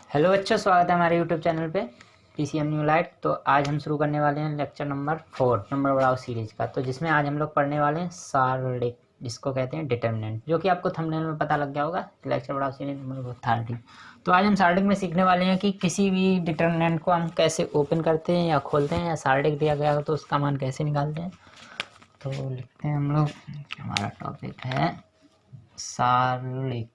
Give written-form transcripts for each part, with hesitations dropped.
Hello बच्चों, स्वागत है हमारे यूट्यूब चैनल पे पीसीएम न्यू लाइट। तो आज हम शुरू करने वाले हैं लेक्चर नंबर 4 नंबर बढ़ाओ सीरीज का। तो जिसमें आज हम लोग पढ़ने वाले हैं सारणिक, जिसको कहते हैं डिटर्मिनेंट, जो कि आपको थंबनेल में पता लग गया होगा। लेक्चर बढ़ाओ सीरीज नंबर 30। तो आज हम सारणिक में सीखने वाले हैं कि किसी भी डिटर्मिनेंट को हम कैसे ओपन करते हैं या खोलते हैं, या सारणिक दिया गया हो तो उसका मान कैसे निकालते हैं। तो लिखते हैं हम लोग, हमारा टॉपिक है सारणिक।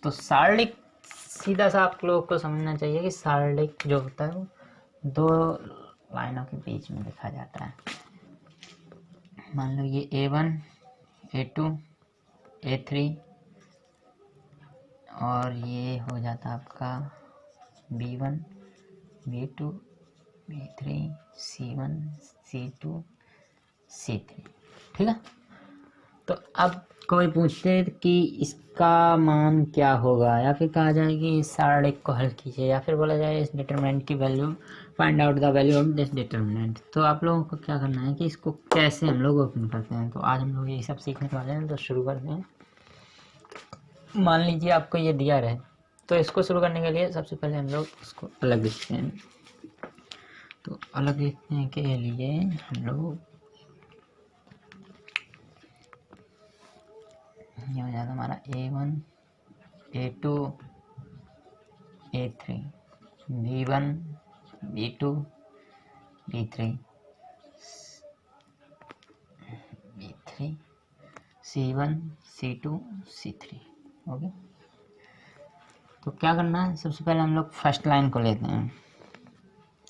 तो सारणिक सीधा सा आप लोगों को समझना चाहिए कि सारणिक जो होता है वो दो लाइनों के बीच में लिखा जाता है। मान लो ये A1 A2 A3 और ये हो जाता है आपका B1 B2 B3 C1 C2 C3। ठीक है। तो अब कोई पूछते कि इसका मान क्या होगा, या फिर कहा जाए कि इस सारणिक को हल कीजिए, या फिर बोला जाए इस डिटरमिनेंट की value, find out the value of this determinant. तो आप लोगों को क्या करना है कि इसको कैसे हम लोग ओपन करते हैं। तो आज हम लोग ये सब सीखने वाले हैं। तो शुरू करते हैं। मान लीजिए आपको ये दिया रहे, तो इसको शुरू करने के लिए सबसे पहले हम लोग इसको अलग लिखते हैं। तो अलग लिखने के लिए हम लोग ये हो जाता हमारा A1 A2 A3 B1 B2 B3 B3 C1 C2 C3। Okay. तो क्या करना है, सबसे पहले हम लोग फर्स्ट लाइन को लेते हैं।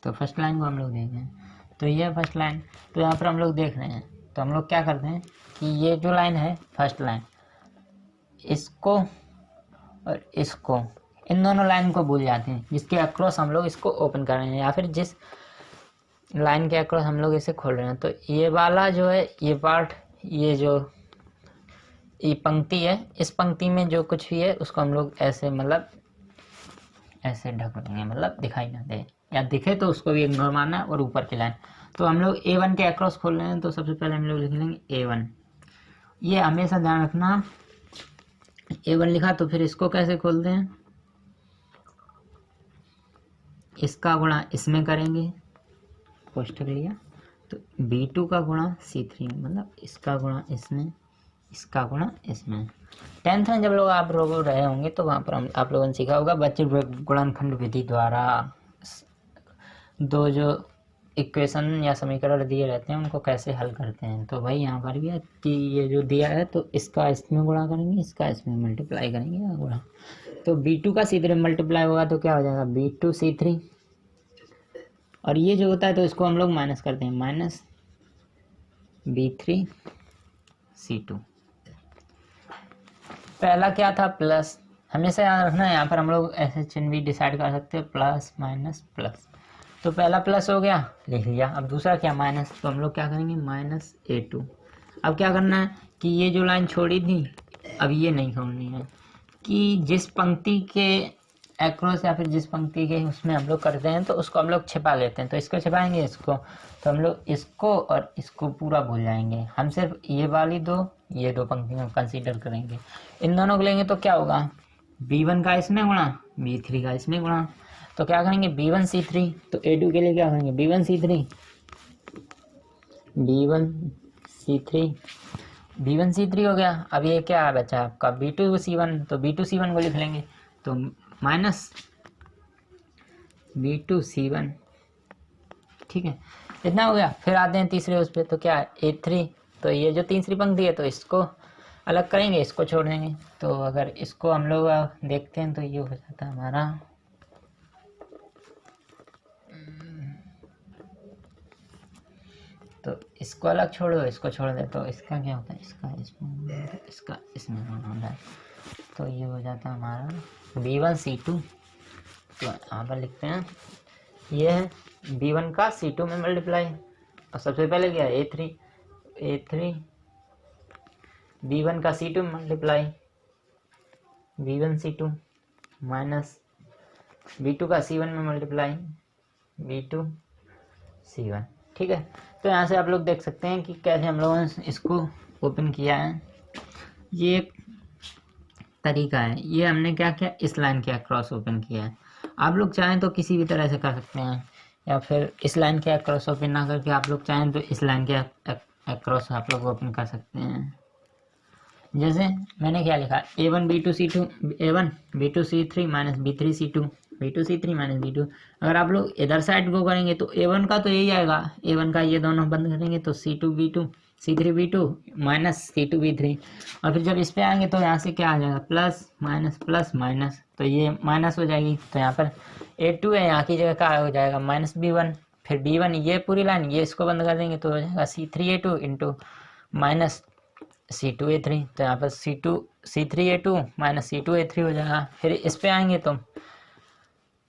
तो फर्स्ट लाइन को हम लोग देखते हैं। तो ये फर्स्ट लाइन, तो यहाँ पर हम लोग देख रहे हैं। तो हम लोग क्या करते हैं कि ये जो लाइन है फर्स्ट लाइन, इसको और इसको, इन दोनों लाइन को भूल जाते हैं जिसके अक्रॉस हम लोग इसको ओपन कर रहे हैं, या फिर जिस लाइन के अक्रॉस हम लोग इसे खोल रहे हैं। तो ये वाला जो है, ये पार्ट, ये जो ये पंक्ति है, इस पंक्ति में जो कुछ भी है उसको हम लोग ऐसे मतलब ऐसे ढक देंगे, मतलब दिखाई ना दे, या दिखे तो उसको भी इग्नोर मारना है। और ऊपर की लाइन, तो हम लोग A1 के अक्रॉस खोल रहे हैं। तो सबसे पहले हम लोग लिख लेंगे A1। ये हमेशा ध्यान रखना, A1 लिखा तो फिर इसको कैसे खोलते हैं, इसका गुणा इसमें करेंगे, कोष्ठक लिया। तो B2 का गुणा C3, मतलब इसका गुणा इसमें, इसका गुणा इसमें। 10th में जब लोग आप लोग रहे होंगे तो वहाँ पर आप लोगों ने सीखा होगा बच्चे गुणनखंड विधि द्वारा दो जो इक्वेशन या समीकरण दिए रहते हैं उनको कैसे हल करते हैं। तो भाई यहाँ पर भी है कि ये जो दिया है तो इसका इसमें गुणा करेंगे, इसका इसमें मल्टीप्लाई करेंगे या गुणा। तो B2 का C3 मल्टीप्लाई होगा तो क्या हो जाएगा B2 C3। और ये जो होता है तो इसको हम लोग माइनस करते हैं, माइनस B3 C2। पहला क्या था, प्लस। हमेशा याद रखना है, यहाँ पर हम लोग ऐसे चिन्ह भी डिसाइड कर सकते हैं, प्लस माइनस प्लस। तो पहला प्लस हो गया, लिख लिया। अब दूसरा क्या, माइनस। तो हम लोग क्या करेंगे, माइनस A2। अब क्या करना है कि ये जो लाइन छोड़ी थी अब ये नहीं छोड़नी है, कि जिस पंक्ति के एक्रॉस या फिर जिस पंक्ति के उसमें हम लोग करते हैं तो उसको हम लोग छिपा लेते हैं। तो इसको छिपाएंगे, इसको, तो हम लोग इसको और इसको पूरा भूल जाएंगे। हम सिर्फ ये वाली ये दो पंक्तियां कंसीडर करेंगे। इन दोनों को लेंगे तो क्या होगा, B1 का इसमें गुणा B3 का इसमें गुणा। तो क्या करेंगे B1 C3। तो A2 के लिए क्या करेंगे B1 C3 B1 C3 B1 C3 हो गया। अब ये क्या बचा आपका B2 C1। तो B2 C1 को लिख लेंगे, तो माइनस B2 C1। ठीक है, इतना हो गया। फिर आते हैं तीसरे उस पर, तो क्या है A3। तो ये जो तीसरी पंक्ति है तो इसको अलग करेंगे, इसको छोड़ देंगे। तो अगर इसको हम लोग देखते हैं तो ये हो जाता है हमारा तो इसको अलग छोड़ो, इसको छोड़ दे तो इसका क्या होता है, इसका इसमें, इसका इसमें होता है। तो ये हो जाता है हमारा B1 C2। तो यहाँ पर लिखते हैं ये है B1 का C2 में मल्टीप्लाई, और सबसे पहले क्या है A3 B1 का C2 में multiply B1 C2 minus B2 का C1 में मल्टीप्लाई B2 C1। ठीक है। तो यहाँ से आप लोग देख सकते हैं कि कैसे हम लोगों ने इसको ओपन किया है। ये तरीका है। ये हमने क्या किया, इस लाइन के अक्रॉस ओपन किया है। आप लोग चाहें तो किसी भी तरह से कर सकते हैं, या फिर इस लाइन के अक्रॉस ओपन ना करके आप लोग चाहें तो इस लाइन के अक्रॉस आप लोग ओपन कर सकते हैं। जैसे मैंने क्या लिखा, A1 B2 C2 A1 B2 C3 minus B3 C2 B2 C3 minus B2। अगर आप लोग इधर साइड को करेंगे तो A1 का तो यही आएगा, A1 का ये दोनों बंद करेंगे तो C2 B2 C3 B2 minus C2 B3। और फिर जब इस पे आएंगे तो यहाँ से क्या आ जाएगा, प्लस माइनस, तो ये माइनस हो जाएगी। तो यहाँ पर A2 है, यहाँ की जगह क्या हो जाएगा -B1। फिर B1 ये पूरी लाइन, ये इसको बंद कर देंगे तो हो जाएगा C3A2 इंटू माइनस C2A3। तो यहाँ पर C3A2 माइनस C2A3 हो जाएगा। फिर इस पे आएंगे तो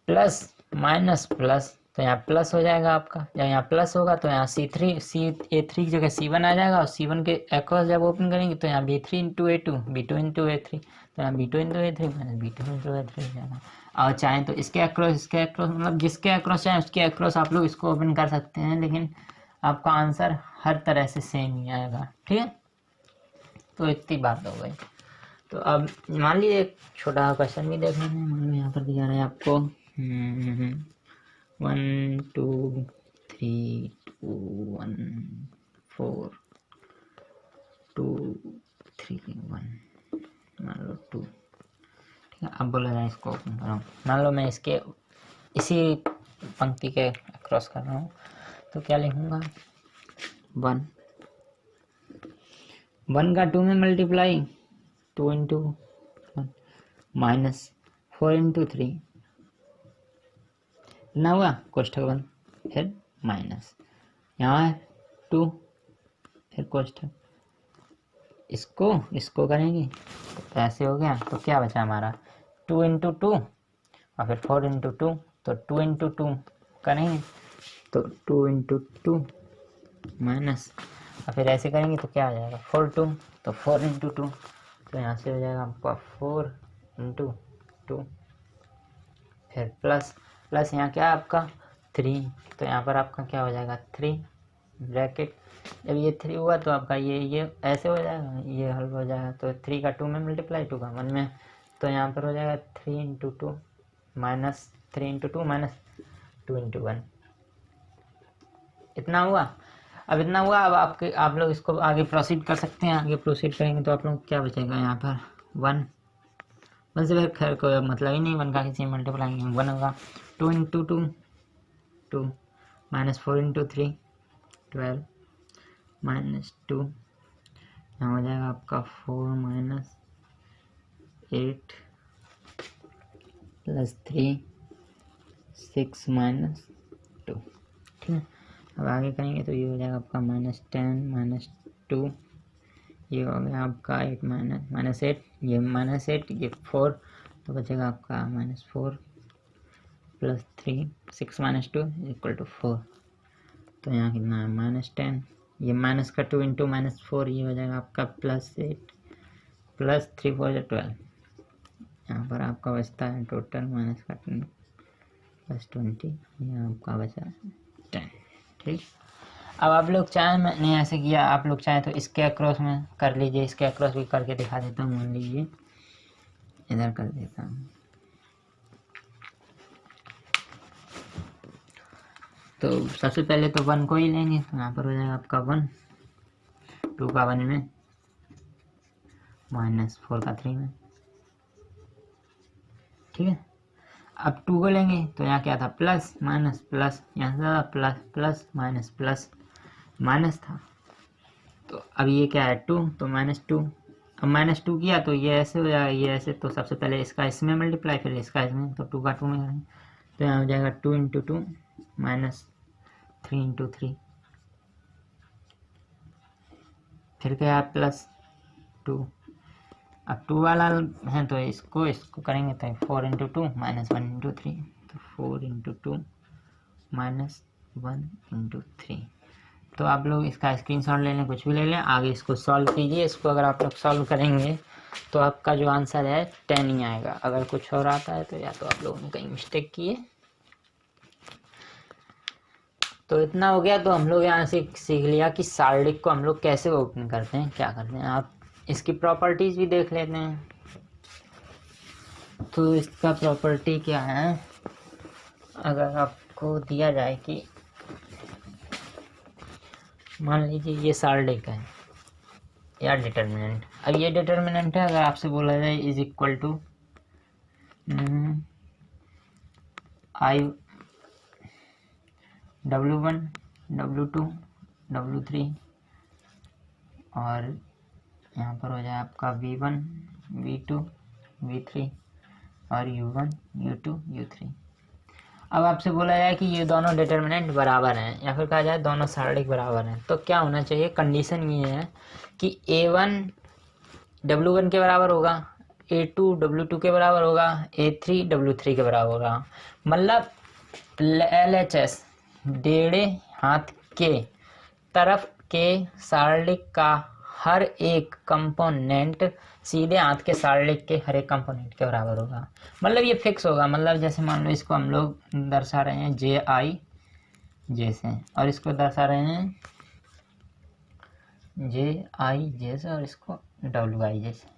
प्लस माइनस प्लस, तो यहाँ प्लस हो जाएगा आपका। जब यहाँ प्लस होगा तो यहाँ A3 की जगह C1 आ जाएगा, और C1 के अक्रॉस जब ओपन करेंगे तो यहाँ B3 into A2 B2 into A3, तो यहाँ B2 into A3 minus B2 into A3 हो जाएगा। और चाहें तो इसके अक्रॉस मतलब जिसके अक्रॉस चाहें उसके अक्रॉस आप लोग इसको ओपन कर सकते हैं, लेकिन आपका आंसर हर तरह से सेम ही आएगा। ठीक है, तो इतनी बात हो गई। तो अब मान लीजिए एक छोटा क्वेश्चन भी देख लेते हैं। मान लो यहाँ पर दिया रहा है आपको 1 2 3 2 1 4 2 3 1, मान लो 2। ठीक है, अब बोला जाए इसको ओपन करो। मान लो मैं इसके इसी पंक्ति के क्रॉस कर रहा हूँ, तो क्या लिखूँगा, 1 का 2 में मल्टीप्लाई 2 इंटू 1 माइनस 4 इंटू 3 ना हुआ, कोष्ठक बंद, फिर माइनस, यहाँ 2 फिर कोष्ठक, इसको करेंगे तो ऐसे हो गया। तो क्या बचा हमारा 2 इंटू 2 और फिर 4 इंटू 2, तो 2 इंटू 2 करेंगे तो 2 इंटू 2 माइनस, और फिर ऐसे करेंगे तो क्या आ जाएगा 4 2, तो 4 इंटू 2, तो यहाँ से हो जाएगा आपका 4 इंटू 2, फिर प्लस यहाँ क्या है आपका 3, तो यहाँ पर आपका क्या हो जाएगा 3 ब्रैकेट। जब ये 3 हुआ तो आपका ये ऐसे हो जाएगा, ये हल हो जाएगा। तो 3 का 2 में मल्टीप्लाई 2 का 1 में, तो यहाँ पर हो जाएगा 3 into 2 minus 3 into 2 minus 2 into 1, इतना हुआ। अब इतना हुआ, अब आप लोग इसको आगे प्रोसीड कर सकते हैं। आगे प्रोसीड करेंगे तो आप लोग क्या बचेगा यहाँ पर 1 से फिर खैर कोई मतलब ही नहीं, 1 का किसी मल्टीप्लाई 1 होगा। 2 इंटू 2 2 माइनस 4 इंटू 3 12 माइनस 2, यहाँ हो जाएगा आपका 4 माइनस 8 प्लस 3 6 माइनस 2। ठीक है, अब आगे करेंगे तो ये हो जाएगा आपका -10 माइनस 2, ये हो गया आपका 8 माइनस 8, ये -8 ये 4, तो बचेगा आपका -4 प्लस 3 6 माइनस 2 इक्वल टू 4। तो यहाँ कितना है -10, ये माइनस का 2 इंटू -4, ये हो जाएगा आपका +8 प्लस 3 4 12। यहाँ पर आपका बचता है टोटल माइनस का 2 प्लस 20, ये आपका बचा 10। ठीक, अब आप लोग चाहें, मैंने ऐसे किया, आप लोग चाहें तो इसके अक्रॉस में कर लीजिए, इसके अक्रॉस भी करके दिखा देता हूँ। मान लीजिए इधर कर देता हूँ, तो सबसे पहले तो 1 को ही लेंगे, तो यहाँ पर हो जाएगा आपका 1 2 का 1 में माइनस 4 का 3 में। ठीक है, अब 2 को लेंगे तो यहाँ क्या था प्लस माइनस प्लस, यहाँ से plus plus minus plus minus था, तो अब ये क्या है 2, तो -2। अब -2 किया तो ये ऐसे हो जाएगा, ये ऐसे, तो सबसे पहले इसका इसमें मल्टीप्लाई फिर इसका इसमें, तो 2 का 2 में करेंगे तो यहाँ हो जाएगा 2 इंटू 2 माइनस 3 इंटू 3, फिर क्या है +2। अब 2 वाला है तो इसको करेंगे तो 4 इंटू 2 माइनस 1 इंटू 3, तो 4 इंटू 2 माइनस 1 इंटू 3। तो आप लोग इसका स्क्रीनशॉट ले लें, कुछ भी ले लें, आगे इसको सॉल्व कीजिए। इसको अगर आप लोग सॉल्व करेंगे तो आपका जो आंसर है 10 ही आएगा। अगर कुछ और आता है तो या तो आप लोगों ने कहीं मिस्टेक की है। तो इतना हो गया। तो हम लोग यहाँ से सीख लिया कि सार्डिक को हम लोग कैसे ओपन करते हैं, क्या करते हैं। आप इसकी प्रॉपर्टीज़ भी देख लेते हैं। तो इसका प्रॉपर्टी क्या है, अगर आपको दिया जाए कि मान लीजिए ये साल्डिक है या डिटर्मिनेंट, अब ये डिटर्मिनेंट है, अगर आपसे बोला जाए is equal to I W1 W2 W3 और यहाँ पर हो जाए आपका V1 V2 V3 और U1 U2 U3। अब आपसे बोला जाए कि ये दोनों डिटर्मिनेंट बराबर हैं या फिर कहा जाए दोनों सार्डिक बराबर हैं, तो क्या होना चाहिए, कंडीशन ये है कि A1 W1 के बराबर होगा, A2 W2 के बराबर होगा, A3 W3 के बराबर होगा। मतलब LHS डेढ़े हाथ के तरफ के सार्डिक का हर एक कंपोनेंट सीधे हाथ के सार्डिक के हर एक कंपोनेंट के बराबर होगा। मतलब ये फिक्स होगा, मतलब जैसे मान लो इसको हम लोग दर्शा रहे हैं JI जैसे, और इसको दर्शा रहे हैं JI जैसे, और इसको WI जैसे।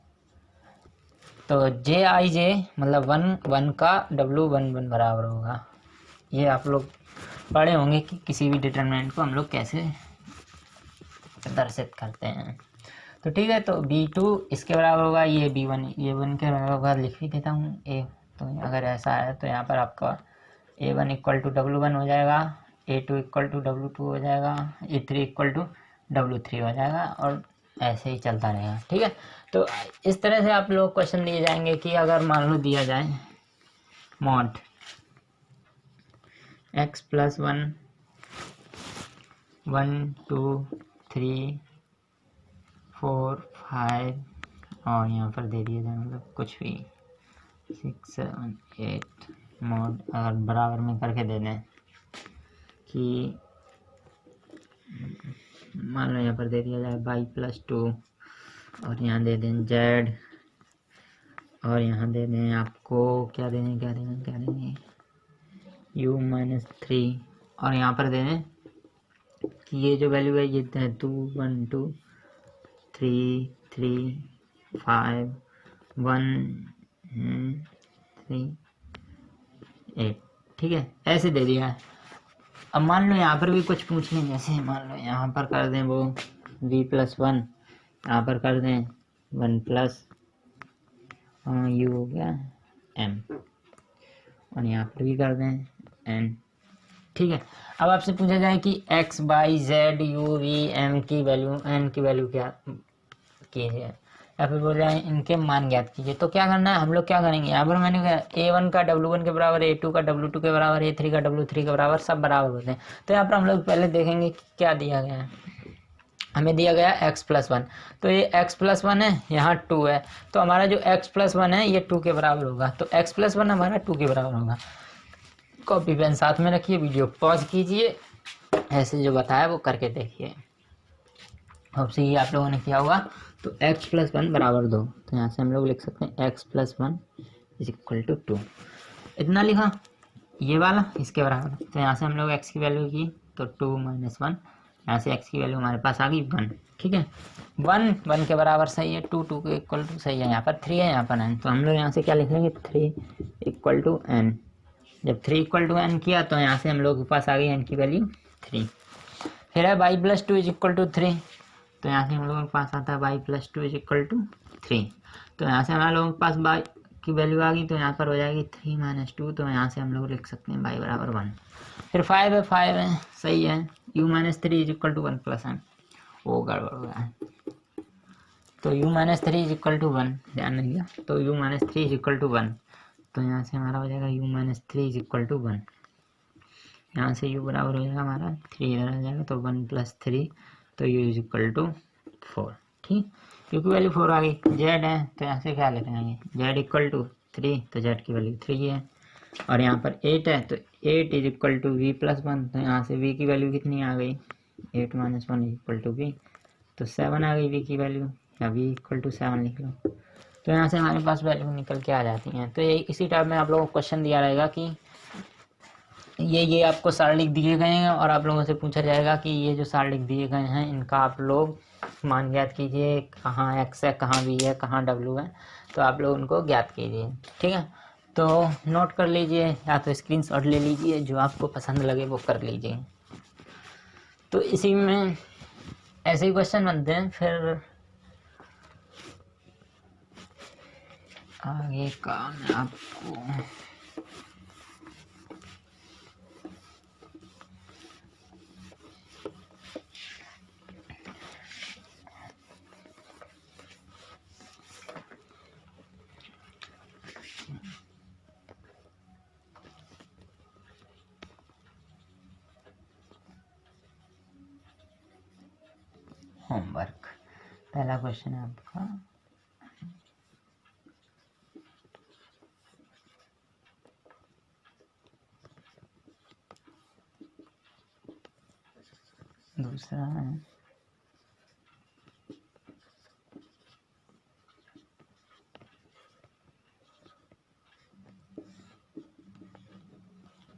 तो JI मतलब 1 का W1 बराबर होगा। ये आप लोग पढ़े होंगे कि किसी भी डिटरमिनेंट को हम लोग कैसे प्रदर्शित करते हैं। तो ठीक है, तो B2 इसके बराबर होगा, ये B1 ये 1 के बराबर होगा, लिख भी देता हूँ A। तो अगर ऐसा है तो यहाँ पर आपका A1 इक्वल टू W1 हो जाएगा, A2 इक्वल टू W2 हो जाएगा, A3 इक्वल टू W3 हो जाएगा, और ऐसे ही चलता रहेगा। ठीक है, तो इस तरह से आप लोग क्वेश्चन दिए जाएंगे कि अगर मान लो दिया जाए मॉड x + 1 1 2 3 4 5 और यहाँ पर दे दिया जाए मतलब कुछ भी 6 7 8 मॉड अगर बराबर में करके दे दें कि मान लो यहाँ पर दे दिया जाए y + 2 और यहाँ दे दें z और यहाँ दे दें आपको क्या देंगे u - 3 और यहाँ पर दे दें कि ये जो वैल्यू है ये 2 1 2 3 3 5 1 3 8। ठीक है, ऐसे दे दिया है। अब मान लो यहाँ पर भी कुछ पूछ लें, जैसे मान लो यहाँ पर कर दें वो v + 1, यहाँ पर कर दें 1 प्लस u हो गया m, और यहाँ पर भी कर दें n। ठीक है, अब आपसे पूछा जाए कि x y z u v m की वैल्यू n की वैल्यू क्या कीजिए, या फिर बोल जाए इनके मान ज्ञात कीजिए। तो क्या करना है, हम लोग क्या करेंगे, यहाँ पर मैंने कहा A1 का W1 के बराबर, A2 का W2 के बराबर, A3 का W3 के बराबर, सब बराबर होते हैं। तो यहाँ पर हम लोग पहले देखेंगे कि क्या दिया गया है। हमें दिया गया x + 1, तो ये x + 1 है, यहाँ 2 है, तो हमारा जो x + 1 है ये 2 के बराबर होगा। तो x + 1 हमारा 2 के बराबर होगा। कॉपी पेन साथ में रखिए, वीडियो पॉज कीजिए, ऐसे जो बताया वो करके देखिए। अब से ये आप लोगों ने किया होगा। तो x + 1 बराबर 2, तो यहाँ से हम लोग लिख सकते हैं x + 1 = 2। इतना लिखा, ये वाला इसके बराबर, तो यहाँ से हम लोग x की वैल्यू की तो 2 - 1, यहाँ से x की वैल्यू हमारे पास आ गई 1। ठीक है, 1 1 के बराबर सही है, 2 2 के इक्वल टू सही है, यहाँ पर 3 है, यहाँ पर n, तो हम लोग यहाँ से क्या लिख लेंगे 3 = n। जब 3 = n किया तो यहाँ से हम लोग के पास आ गई n की वैल्यू 3। फिर है y + 2 = 3, तो यहाँ से हम लोगों के पास आता है y + 2 = 3। तो यहाँ से हमारे लोगों के पास y की वैल्यू आ गई, तो यहाँ पर हो जाएगी 3 - 2, तो यहाँ से हम लोग लिख सकते हैं y = 1। फिर 5 है सही है, u - 3 = 1 + m, वो गड़बड़ हो गया है। तो u - 3 = 1, ध्यान रखिएगा, तो u - 3 = 1, तो यहाँ से हमारा हो जाएगा u - 3 = 1। यहाँ से u बराबर हो जाएगा हमारा 3 इधर आ जाएगा, तो 1 + 3, तो u = 4। ठीक, क्योंकि वैल्यू 4 आ गई। z है तो यहाँ से क्या लिखेंगे z = 3, तो z की वैल्यू 3 है। और यहाँ पर 8 है, तो 8 = v + 1, तो यहाँ से v की वैल्यू कितनी आ गई 8 - 1 = v, तो 7 आ गई v की वैल्यू, या v = 7 लिख लो। तो यहाँ से हमारे पास वैल्यू निकल के आ जाती हैं। तो ये इसी टाइप में आप लोगों को क्वेश्चन दिया रहेगा कि ये आपको सारणिक दिए गए हैं, और आप लोगों से पूछा जाएगा कि ये जो सारणिक दिए गए हैं इनका आप लोग मान ज्ञात कीजिए, कहाँ x है, कहाँ v है, कहाँ w है, तो आप लोग उनको ज्ञात कीजिए। ठीक है, तो नोट कर लीजिए या तो स्क्रीनशॉट ले लीजिए, जो आपको पसंद लगे वो कर लीजिए। तो इसी में ऐसे ही क्वेश्चन बनते हैं। फिर आगे का मैं आपको होमवर्क, पहला क्वेश्चन है आपका दूसरा है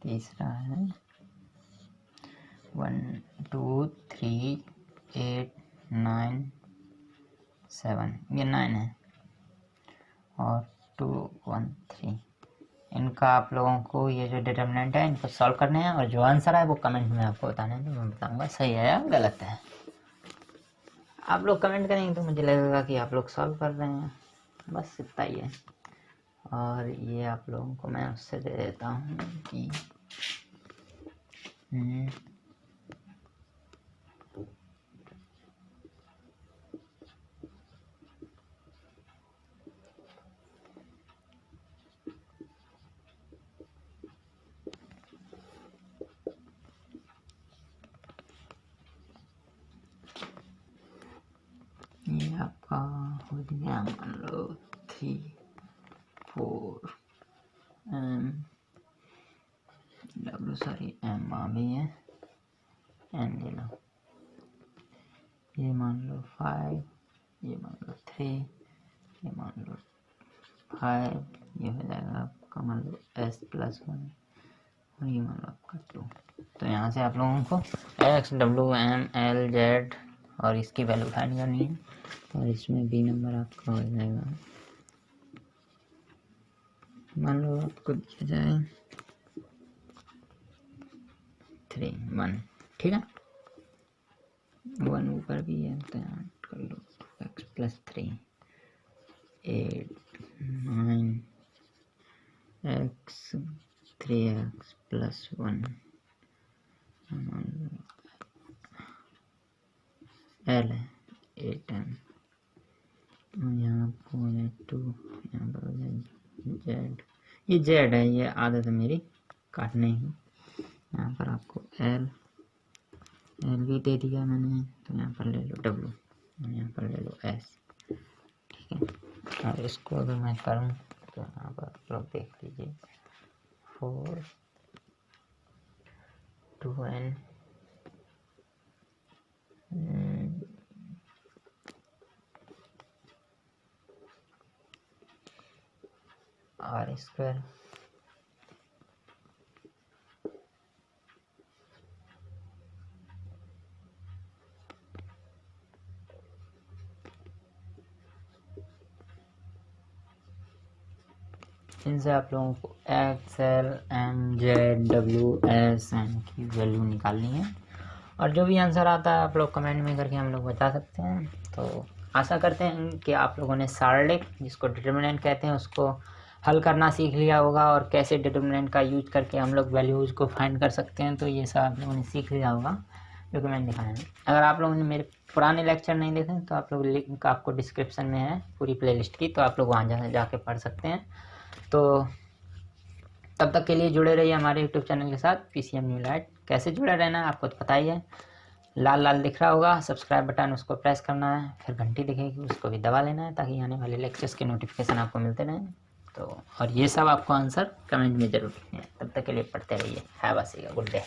तीसरा है 1 2 3 8 9 7, ये 9 है, और 2 1 3। इनका आप लोगों को ये जो डिटर्मिनेंट है इनको सॉल्व करने हैं, और जो आंसर है वो कमेंट में आपको बताना है, तो मैं बताऊंगा सही है या गलत है। आप लोग कमेंट करेंगे तो मुझे लगेगा कि आप लोग सॉल्व कर रहे हैं, बस इतना ही है। और ये आप लोगों को मैं उससे दे देता हूँ कि ये आपका हो गया, मान लो 3 4 एम डब्ल्यू, सॉरी एम आ भी है, एन ले लो, ये मान लो 5, ये मान लो 3, ये मान लो 5, ये हो जाएगा आपका मान लो s + 1, और ये मान लो आपका 2। तो यहाँ से आप लोगों को x w m l z और इसकी वैल्यू फाइंड करनी है, और इसमें बी नंबर आपका हो जाएगा, मान लो आपको दिया जाए 3 1, ठीक है, 1 ऊपर भी है तो यहाँ कर लो 2x + 3 8 9 x 3x + 1 l है 8m, यहाँ पर है 2, यहाँ पर हो जाए z, ये z है, ये आदत है मेरी काटने की। यहाँ पर आपको l भी दे दिया मैंने, तो यहाँ पर ले लो w, यहाँ पर ले लो s, ठीक है। और इसको अगर मैं करूँ तो यहाँ पर आप लोग देख लीजिए 4 2n r², इनसे आप लोगों को X L M Z W S N की वैल्यू निकालनी है, और जो भी आंसर आता है आप लोग कमेंट में करके हम लोग बता सकते हैं। तो आशा करते हैं कि आप लोगों ने सार्डिक, जिसको डिटर्मिनेंट कहते हैं, उसको हल करना सीख लिया होगा, और कैसे डिटर्मिनेंट का यूज करके हम लोग वैल्यूज़ को फाइंड कर सकते हैं, तो ये सब आप लोगों ने सीख लिया होगा जो कि मैंने दिखाया है। अगर आप लोगों ने मेरे पुराने लेक्चर नहीं देखे तो आप लोग लिंक आपको डिस्क्रिप्शन में है पूरी प्लेलिस्ट की, तो आप लोग वहाँ जाके पढ़ सकते हैं। तो तब तक के लिए जुड़े रहिए हमारे यूट्यूब चैनल के साथ, PCM न्यू लाइट। कैसे जुड़े रहना है आपको तो पता ही है, लाल लाल दिख रहा होगा सब्सक्राइब बटन, उसको प्रेस करना है, फिर घंटी दिखेगी उसको भी दबा लेना है, ताकि आने वाले लेक्चर्स के नोटिफिकेशन आपको मिलते रहें। तो और ये सब आपको आंसर कमेंट में जरूर लिखना है। तब तक के लिए पढ़ते रहिए। Have a good day.